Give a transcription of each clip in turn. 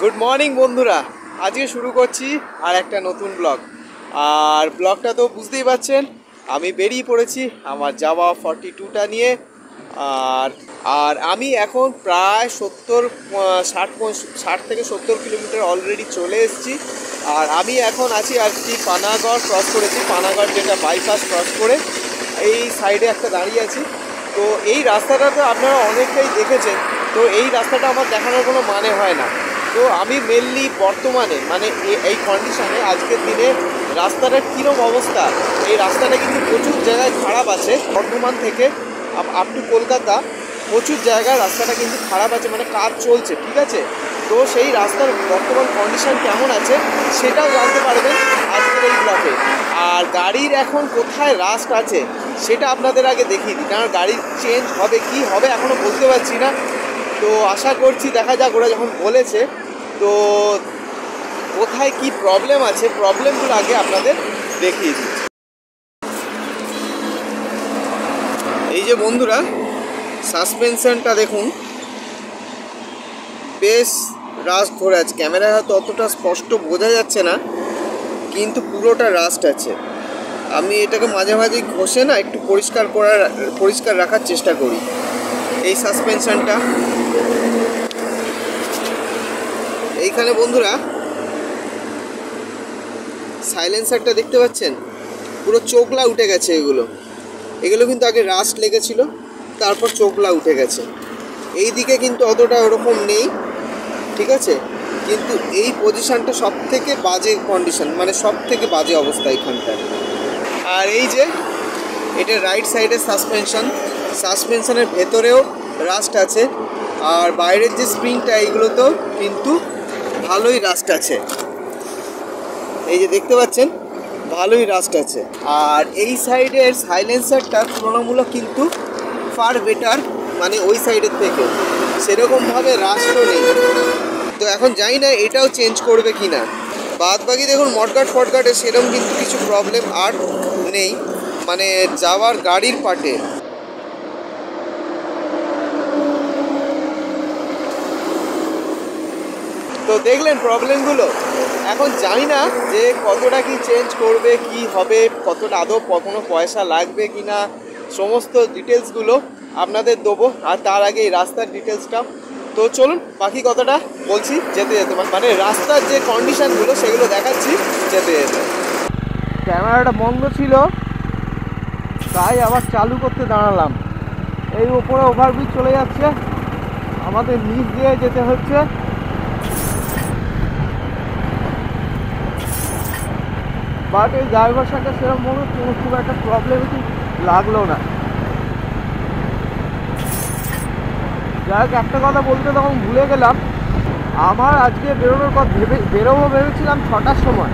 Good morning বন্ধুরা, আজকে শুরু করছি আর একটা নতুন ব্লগ। আর ব্লগটা তো বুঝতেই পারছেন, আমি বেরিয়ে পড়েছি আমার জাভা 42টা নিয়ে। আর আর আমি এখন প্রায় 60 থেকে 70 কিলোমিটার অলরেডি চলে এসেছি। আর আমি এখন আছি আর কি পানাগড় ক্রস করেছি, পানাগড় যেটা বাইপাস ক্রস করে এই সাইডে একটা দাঁড়িয়ে আছি। তো এই রাস্তাটা তো আপনারা অনেকটাই দেখেছেন, তো এই রাস্তাটা আমার দেখানোর কোনো মানে হয় না। তো আমি মেনলি বর্তমানে মানে এই কন্ডিশনে আজকের দিনে রাস্তাটার কীরকম অবস্থা, এই রাস্তাটা কিন্তু প্রচুর জায়গায় খারাপ আছে। বর্ধমান থেকে আপ টু কলকাতা প্রচুর জায়গায় রাস্তাটা কিন্তু খারাপ আছে, মানে কাজ চলছে, ঠিক আছে। তো সেই রাস্তার বর্তমান কন্ডিশন কেমন আছে সেটাও জানতে পারবেন আজকের এই ব্লগে। আর গাড়ির এখন কোথায় রাস্ট আছে সেটা আপনাদের আগে দেখিয়ে দিই, কারণ গাড়ির চেঞ্জ হবে কি হবে এখনও বলতে পারছি না। তো আশা করছি দেখা যাক, ওরা যখন বলেছে তো কোথায় কি প্রবলেম আছে, প্রবলেমগুলো আগে আপনাদের দেখিয়ে দিই। এই যে বন্ধুরা, সাসপেনশনটা দেখুন, বেশ রাস্ট ধরে আছে। ক্যামেরায় হয়তো অতটা স্পষ্ট বোঝা যাচ্ছে না, কিন্তু পুরোটা রাস্ট আছে। আমি এটাকে মাঝে মাঝে ঘষে না একটু পরিষ্কার রাখার চেষ্টা করি। এই সাসপেনশনটা এইখানে বন্ধুরা সাইলেন্সারটা দেখতে পাচ্ছেন, পুরো চোখলা উঠে গেছে। এগুলো কিন্তু আগে রাস্ট লেগেছিল, তারপর চোখলা উঠে গেছে। এই দিকে কিন্তু অতটা ওরকম নেই, ঠিক আছে। কিন্তু এই পজিশনটা সব থেকে বাজে কন্ডিশন, মানে সব থেকে বাজে অবস্থা এখানটা। আর এই যে এটা রাইট সাইডের সাসপেনশনের ভেতরেও রাস্ট আছে। আর বাইরের যে স্প্রিংটা এইগুলোতেও কিন্তু ভালোই রাস্ট আছে, এই যে দেখতে পাচ্ছেন ভালোই রাস্ট আছে। আর এই সাইডের সাইলেন্সারটা তুলনামূলক কিন্তু ফার বেটার, মানে ওই সাইডের থেকে সেরকমভাবে রাস্টও নেই। তো এখন জানি না এটাও চেঞ্জ করবে কি না। বাদ বাকি দেখুন মডগার্ডে সেরকম কিন্তু কিছু প্রবলেম আর নেই, মানে যাওয়ার গাড়ির পার্টে। তো দেখলেন প্রবলেমগুলো। এখন জানি না যে কতটা কি চেঞ্জ করবে, কি হবে, কতটা আদৌ কোনো পয়সা লাগবে কি না, সমস্ত ডিটেলসগুলো আপনাদের দেবো। আর তার আগে এই রাস্তার ডিটেলসটা, তো চলুন বাকি কথাটা বলছি যেতে যেতে, মানে রাস্তার যে কন্ডিশানগুলো সেগুলো দেখাচ্ছি যেতে যেতে। ক্যামেরাটা বন্ধ ছিল, তাই আবার চালু করতে দাঁড়ালাম। এই উপরে ওভারব্রিজ চলে যাচ্ছে, আমাদের নিচ দিয়ে যেতে হচ্ছে। বাট এই ড্রাইভার সাথে সেরকমভাবে কোনো খুব একটা প্রবলেম লাগলো না। যাই হোক, একটা কথা বলতে তখন ভুলে গেলাম, আমার আজকে বেরোনোর কথা বেরোবো ভেবেছিলাম 6টার সময়।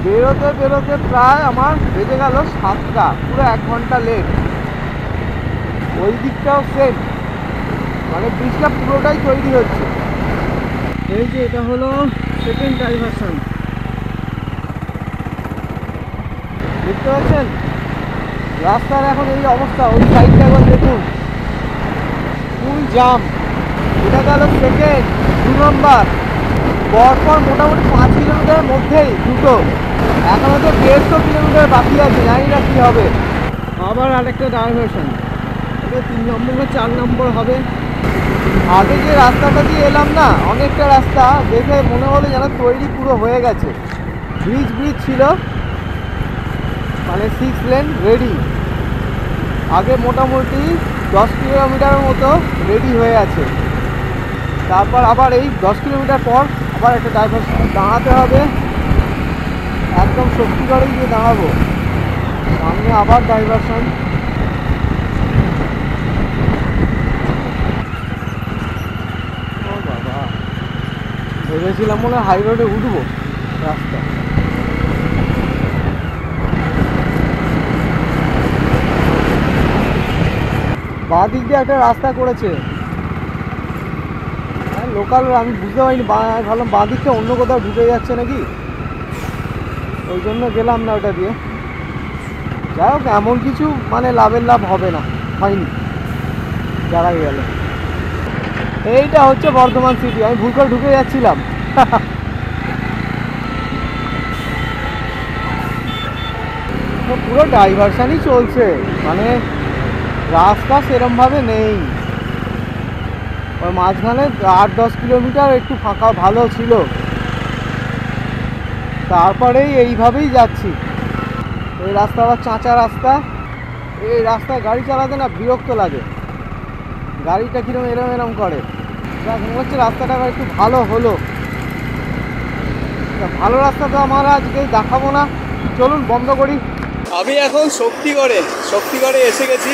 বেরোতে প্রায় আমার বেজে গেল 7টা, পুরো 1 ঘন্টা লেট। ওই দিকটাও সেম, মানে ব্রিজটা পুরোটাই তৈরি হচ্ছে। এই যে এটা হলো সেকেন্ড ডাইভারশন, দেখতে পাচ্ছেন রাস্তার এখন এই অবস্থা। ওই সাইডটা একবার দেখুন, ফুল জাম। এটা গেল সেকেন্ড, 2 নম্বর, পরপর মোটামুটি 5 কিলোমিটারের মধ্যেই দুটো। এখনও তো 150 কিলোমিটার বাকি আছে, জানি না কী হবে। আবার আরেকটা ডাইভারশন, এটা 3 নম্বর বা 4 নম্বর হবে। আগে যে রাস্তাটা দিয়ে এলাম না, অনেকটা রাস্তা দেখে মনে হলো যেন তৈরি পুরো হয়ে গেছে। ব্রিজ ছিল, মানে 6 লেন রেডি। আগে মোটামুটি 10 কিলোমিটারের মতো রেডি হয়ে আছে। তারপর আবার এই 10 কিলোমিটার পর আবার একটা ডাইভারশন দাঁড়াতে হবে, একদম শক্তিগড়ে গিয়ে দাঁড়াবো, সামনে আবার ডাইভারশন। ও বাবা, ভেবেছিলাম মনে হয় হাই রোডে উঠবো রাস্তা। বাঁ দিক দিয়ে একটা রাস্তা করেছে, লোকাল, আমি বুঝতে পারিনি। ভাবলাম বাঁ দিকটা অন্য কোথাও ঢুকে যাচ্ছে নাকি, ওই জন্য গেলাম না ওটা দিয়ে। যাই হোক, এমন কিছু মানে লাভের লাভ হবে না, হয়নি, যারাই গেল। এইটা হচ্ছে বর্ধমান সিটি, আমি ভুল করে ঢুকে যাচ্ছিলাম। পুরো ডাইভারশনই চলছে, মানে রাস্তা সেরমভাবে নেই। ওই মাঝখানে 8-10 কিলোমিটার একটু ফাঁকা ভালো ছিল, তারপরেই এইভাবেই যাচ্ছি। এই রাস্তা আবার চাঁচা রাস্তা, এই রাস্তায় গাড়ি চালাতে না বিরক্ত লাগে, গাড়িটা কিরম এরম এরম করে। মনে হচ্ছে রাস্তাটা আবার একটু ভালো হলো। ভালো রাস্তা তো আমরা আজকে দেখাবো না, চলুন বন্ধ করি। আমি এখন শক্তিগড়ে এসে গেছি।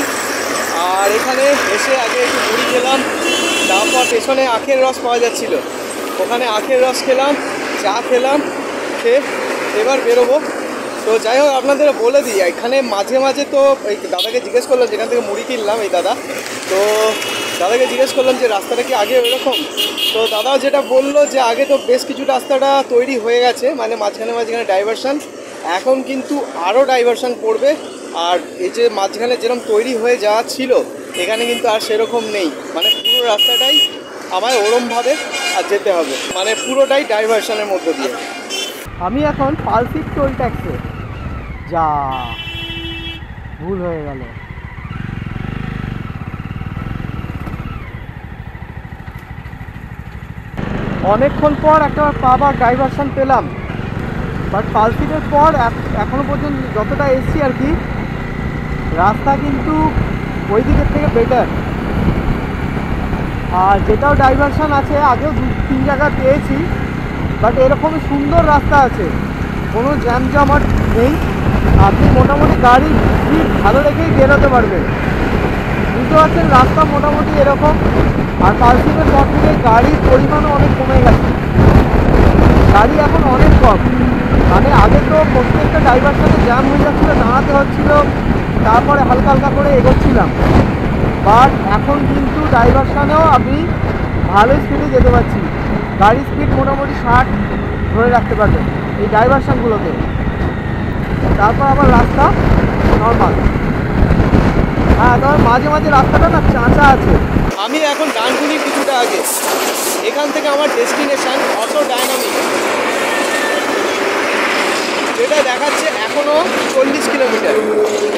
আর এখানে এসে আগে একটু মুড়ি খেলাম, তারপর পেছনে আখের রস পাওয়া যাচ্ছিল, ওখানে আখের রস খেলাম, চা খেলাম, খেয়ে এবার বেরোবো। তো যাই হোক, আপনাদের বলে দিই, এখানে মাঝে মাঝে তো এই দাদাকে জিজ্ঞেস করলাম, যেখান থেকে মুড়ি কিনলাম এই দাদা, তো দাদাকে জিজ্ঞেস করলাম যে রাস্তাটা কি আগে ওইরকম। তো দাদাও যেটা বললো যে আগে তো বেশ কিছু রাস্তাটা তৈরি হয়ে গেছে, মানে মাঝখানে ডাইভারশান, এখন কিন্তু আরও ডাইভারশান পড়বে। আর এই যে মাঝখানে যেরকম তৈরি হয়ে যাওয়া ছিল, এখানে কিন্তু আর সেরকম নেই, মানে পুরো রাস্তাটাই আমায় ওরমভাবে আর যেতে হবে, মানে পুরোটাই ডাইভারশানের মধ্য দিয়ে। আমি এখন পালসিক টোল ট্যাক্সে, যা ভুল হয়ে গেল। অনেকক্ষণ পর একটা আবার ডাইভারশন পেলাম, বাট পালসিটের পর এখনো পর্যন্ত যতটা এসছি আর কি, রাস্তা কিন্তু ওই দিকের থেকে বেটার। আর যেটাও ডাইভারশন আছে, আগেও 2-3 জায়গা পেয়েছি, বাট এরকমই সুন্দর রাস্তা আছে, কোনো জ্যামজমাট নেই। আপনি মোটামুটি গাড়ির স্পিড ভালো রেখেই বেরোতে পারবেন। বুঝতে পারছেন, রাস্তা মোটামুটি এরকম। আর পালসিটের পর থেকে গাড়ির পরিমাণও অনেক কমে গেছে, গাড়ি এখন অনেক কম। মানে আগে তো প্রত্যেকটা ডাইভারশনে জ্যাম হয়ে যাচ্ছিলো, দাঁড়াতে হচ্ছিলো, তারপরে হালকা হালকা করে এগোচ্ছিলাম। বাট এখন কিন্তু ডাইভারশনেও আমি ভালো স্পিডে যেতে পারছি, গাড়ির স্পিড মোটামুটি 60 ধরে রাখতে পারবেন এই ডাইভারশনগুলোতে। তারপর আবার রাস্তা নর্মাল। হ্যাঁ, তবে মাঝে মাঝে রাস্তাটা না চাঁচা আছে। আমি এখন ডানকুনি কিছুটা আগে, এখান থেকে আমার ডেস্টিনেশন অটো ডায়নামিক, যেটা দেখাচ্ছে এখনও 40 কিলোমিটার।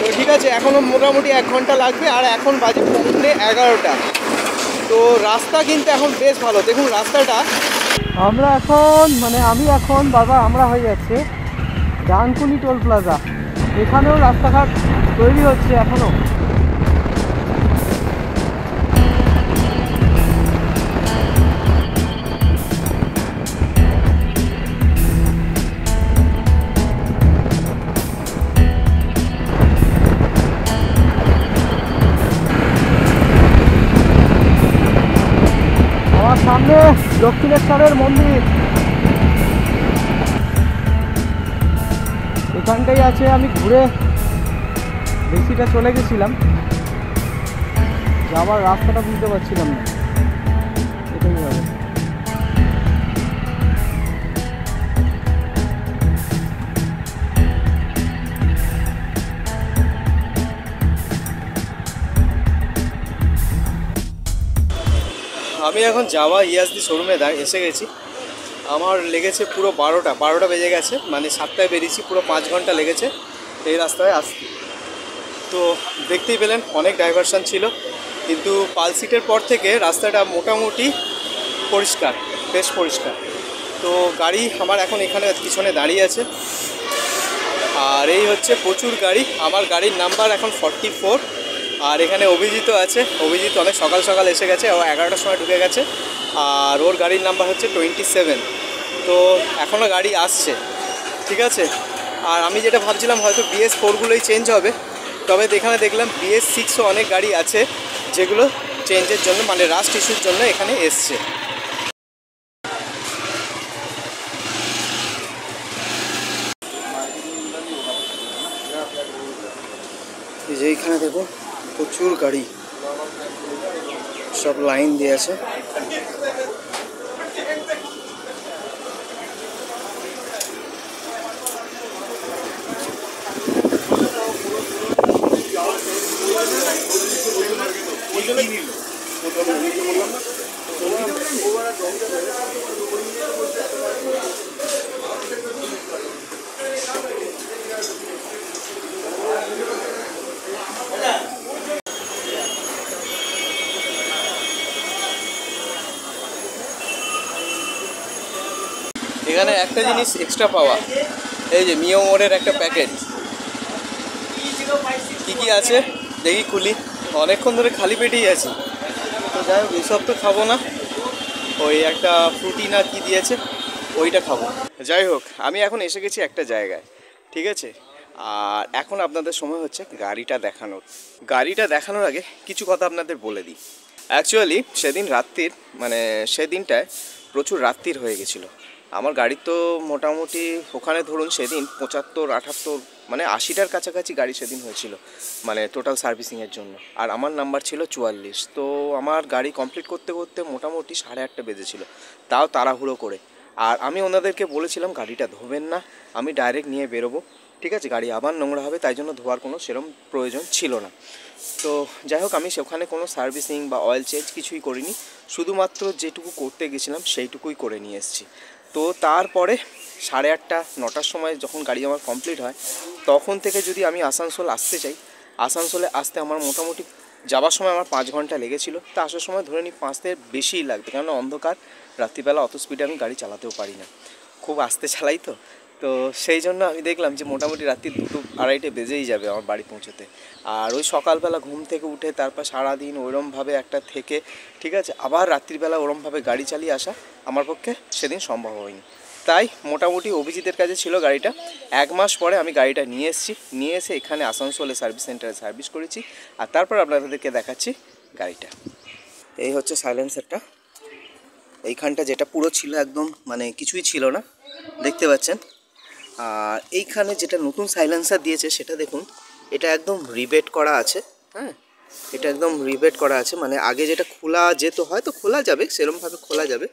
তো ঠিক আছে, এখনও মোটামুটি 1 ঘন্টা লাগবে, আর এখন বাজে 11:15। তো রাস্তা কিন্তু এখন বেশ ভালো, দেখুন রাস্তাটা। আমরা এখন আমি এখন আমরা হয়ে যাচ্ছে ডানকুনি টোল প্লাজা, এখানেও রাস্তাঘাট তৈরি হচ্ছে এখনও। আমার সামনে দক্ষিণেশ্বরের মন্দির, এখানটাই আছে। আমি ঘুরে বেশিটা চলে গেছিলাম, যাবার রাস্তাটা বুঝতে পারছিলাম না, এটাই হবে। আমি এখন যাওয়া ইয়াসদি শোরুমে এসে গেছি। আমার লেগেছে পুরো 12টা বেজে গেছে, মানে 7টায় বেরিয়েছি, পুরো 5 ঘন্টা লেগেছে এই রাস্তায় আসতে। তো দেখতেই পেলেন অনেক ডাইভারশন ছিল, কিন্তু পালসিটের পর থেকে রাস্তাটা মোটামুটি পরিষ্কার, বেশ পরিষ্কার। তো গাড়ি আমার এখন এখানে পিছনে দাঁড়িয়ে আছে, আর এই হচ্ছে প্রচুর গাড়ি। আমার গাড়ির নাম্বার এখন 44। আর এখানে অভিজিৎ আছে, অভিজিৎ অনেক সকাল সকাল এসে গেছে, ও 11টার সময় ঢুকে গেছে, আর ওর গাড়ির নাম্বার হচ্ছে 27। তো এখনও গাড়ি আসছে, ঠিক আছে। আর আমি যেটা ভাবছিলাম হয়তো BS4গুলোই চেঞ্জ হবে, তবে এখানে দেখলাম BS6ও অনেক গাড়ি আছে যেগুলো চেঞ্জের জন্য, মানে রাস্ট ইস্যুর জন্য এখানে এসছে। এই যে এইখানে দেখুন প্রচুর গাড়ি, সব লাইন দিয়ে আছে। এখানে একটা জিনিস এক্সট্রা পাওয়া, এই যে মিও মোড়ের একটা প্যাকেট, কী কী আছে দেখি খুলি। অনেকক্ষণ ধরে খালি পেটেই আছি, তো যাই হোক এইসব তো খাবো না, ওই একটা ফ্রুটি না কি দিয়েছে ওইটা খাবো। যাই হোক আমি এখন এসে গেছি একটা জায়গায়, ঠিক আছে। আর এখন আপনাদের সময় হচ্ছে গাড়িটা দেখানোর আগে কিছু কথা আপনাদের বলে দিই। অ্যাকচুয়ালি সেদিন রাত্রির মানে সেদিনটায় প্রচুর রাত্রির হয়ে গেছিলো আমার গাড়ি। তো মোটামুটি ওখানে ধরুন সেদিন 75-78 মানে 80টার কাছাকাছি গাড়ি সেদিন হয়েছিল, মানে টোটাল সার্ভিসিংয়ের জন্য। আর আমার নাম্বার ছিল 44। তো আমার গাড়ি কমপ্লিট করতে করতে মোটামুটি 8:30 বেজেছিল, তাও তাড়াহুড়ো করে। আর আমি ওনাদেরকে বলেছিলাম গাড়িটা ধোবেন না, আমি ডাইরেক্ট নিয়ে বেরোবো, ঠিক আছে, গাড়ি আবার নোংরা হবে, তাই জন্য ধোয়ার কোনো সেরকম প্রয়োজন ছিল না। তো যাই হোক আমি সেখানে কোনো সার্ভিসিং বা অয়েল চেঞ্জ কিছুই করিনি, শুধুমাত্র যেটুকু করতে গেছিলাম সেইটুকুই করে নিয়ে এসেছি। তো তারপরে 8:30-9টার সময় যখন গাড়ি আমার কমপ্লিট হয়, তখন থেকে যদি আমি আসানসোল আসতে চাই, আসানসোলে আসতে আমার মোটামুটি যাওয়ার সময় আমার 5 ঘন্টা লেগেছিলো, তা আসার সময় ধরে নিই 5-এর বেশিই লাগবে, কেননা অন্ধকার, রাত্রিবেলা অত স্পিডে আমি গাড়ি চালাতেও পারি না, খুব আস্তে চালাই। তো তো সেই জন্য আমি দেখলাম যে মোটামুটি রাত্রি 2-2:30 বেজেই যাবে আমার বাড়ি পৌঁছতে। আর ওই সকালবেলা ঘুম থেকে উঠে তারপর সারাদিন ওরমভাবে একটা থেকে, ঠিক আছে, আবার রাত্রিবেলা ওরমভাবে গাড়ি চালিয়ে আসা আমার পক্ষে সেদিন সম্ভব হয়নি। তাই মোটামুটি অভিজিতের কাছে ছিল গাড়িটা। 1 মাস পরে আমি গাড়িটা নিয়ে এসে এখানে আসানসোলে সার্ভিস সেন্টারে সার্ভিস করেছি। আর তারপর আপনাদেরকে দেখাচ্ছি গাড়িটা। এই হচ্ছে সাইলেন্সারটা, এইখানটা যেটা পুরো ছিল একদম মানে কিছুই ছিল না, দেখতে পাচ্ছেন। আর এইখানে যেটা নতুন সাইলেন্সার দিয়েছে সেটা দেখুন, এটা একদম রিবেট করা আছে। হ্যাঁ, এটা একদম রিবেট করা আছে, মানে আগে যেটা খোলা যেত, হয়তো খোলা যাবে, সেরকমভাবে খোলা যাবে,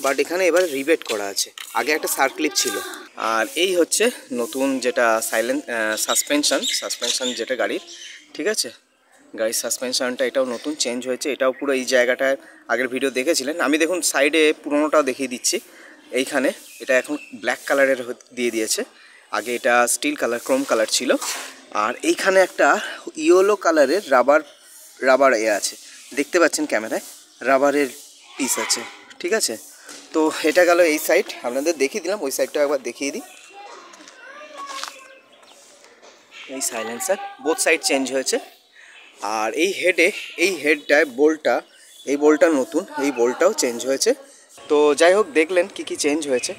বাট এখানে এবার রিবেট করা আছে, আগে একটা সার্ক্লিপ ছিল। আর এই হচ্ছে নতুন যেটা সাসপেনশন যেটা গাড়ির, ঠিক আছে, গাড়ির সাসপেনশনটা এটাও নতুন চেঞ্জ হয়েছে। এটাও পুরো এই জায়গাটায় আগের ভিডিও দেখেছিলেন, আমি দেখুন সাইডে পুরোনোটাও দেখিয়ে দিচ্ছি। এইখানে এটা এখন ব্ল্যাক কালারের দিয়ে দিয়েছে, আগে এটা স্টিল কালার, ক্রোম কালার ছিল। আর এইখানে একটা ইয়েলো কালারের রাবার আছে, দেখতে পাচ্ছেন ক্যামেরায়, রাবারের পিস আছে, ঠিক আছে। তো এটা গেল এই সাইড, আপনাদের দেখিয়ে দিলাম, ওই সাইডটা একবার দেখিয়ে দিই। এই সাইলেন্সার বোথ সাইড চেঞ্জ হয়েছে। আর এই হেডটায় এই বোল্টটা নতুন, এই বোল্টটাও চেঞ্জ হয়েছে। তো যাই হোক দেখলেন কি কি চেঞ্জ হয়েছে,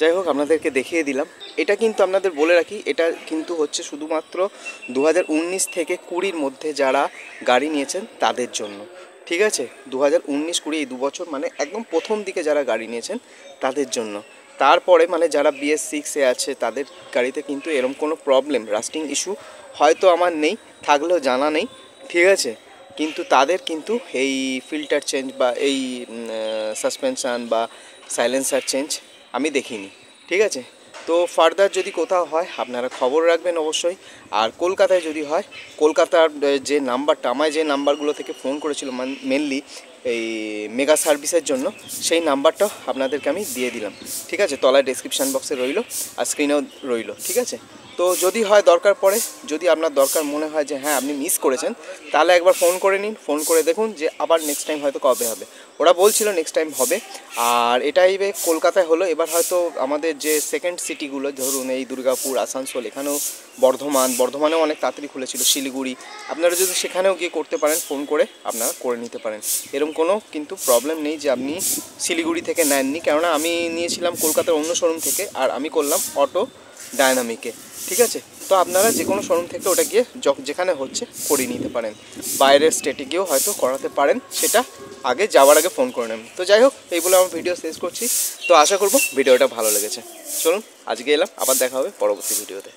যাই হোক আপনাদেরকে দেখিয়ে দিলাম। এটা কিন্তু আপনাদের বলে রাখি, এটা কিন্তু হচ্ছে শুধুমাত্র 2019 থেকে 20 মধ্যে যারা গাড়ি নিয়েছেন তাদের জন্য, ঠিক আছে। 2019-20 এই 2 বছর মানে একদম প্রথম দিকে যারা গাড়ি নিয়েছেন তাদের জন্য। তারপরে মানে যারা BS6-এ আছে তাদের গাড়িতে কিন্তু এরকম কোনো প্রবলেম, রাস্টিং ইস্যু হয়তো আমার নেই, থাকলেও জানা নেই, ঠিক আছে। কিন্তু তাদের কিন্তু এই ফিল্টার চেঞ্জ বা এই সাসপেনশান বা সাইলেন্সার চেঞ্জ আমি দেখিনি, ঠিক আছে। তো ফার্দার যদি কোথাও হয় আপনারা খবর রাখবেন অবশ্যই। আর কলকাতায় যদি হয়, কলকাতার যে নাম্বারটা, আমায় যে নাম্বারগুলো থেকে ফোন করেছিল মেনলি এই মেগা সার্ভিসের জন্য, সেই নাম্বারটাও আপনাদেরকে আমি দিয়ে দিলাম, ঠিক আছে, তলায় ডেসক্রিপশান বক্সে রইলো আর স্ক্রিনেও রইলো, ঠিক আছে। তো যদি হয় দরকার পড়ে, যদি আপনার দরকার মনে হয় যে হ্যাঁ আপনি মিস করেছেন, তাহলে একবার ফোন করে নিন, ফোন করে দেখুন যে আবার নেক্সট টাইম হয়তো কবে হবে। ওরা বলছিল নেক্সট টাইম হবে। আর এটাই কলকাতায় হলো, এবার হয়তো আমাদের যে সেকেন্ড সিটিগুলো ধরুন এই দুর্গাপুর, আসানসোল, এখানেও বর্ধমানেও অনেক তাড়াতাড়ি খুলেছিল, শিলিগুড়ি, আপনারা যদি সেখানেও গিয়ে করতে পারেন, ফোন করে আপনারা করে নিতে পারেন। এরকম কোনো কিন্তু প্রবলেম নেই যে আপনি শিলিগুড়ি থেকে নেননি, কেননা আমি নিয়েছিলাম কলকাতার অন্য শোরুম থেকে, আর আমি করলাম অটো ডায়নামিকে, ঠিক আছে। তো আপনারা যে কোনো শোরুম থেকে ওটা গিয়ে যেখানে হচ্ছে করিয়ে নিতে পারেন, বাইরের স্টেটে গিয়েও হয়তো করাতে পারেন, সেটা আগে যাওয়ার আগে ফোন করে নেবেন। তো যাই হোক এই বলে আমার ভিডিও শেষ করছি। তো আশা করব ভিডিওটা ভালো লেগেছে। চলুন আজকে এলাম, আবার দেখা হবে পরবর্তী ভিডিওতে।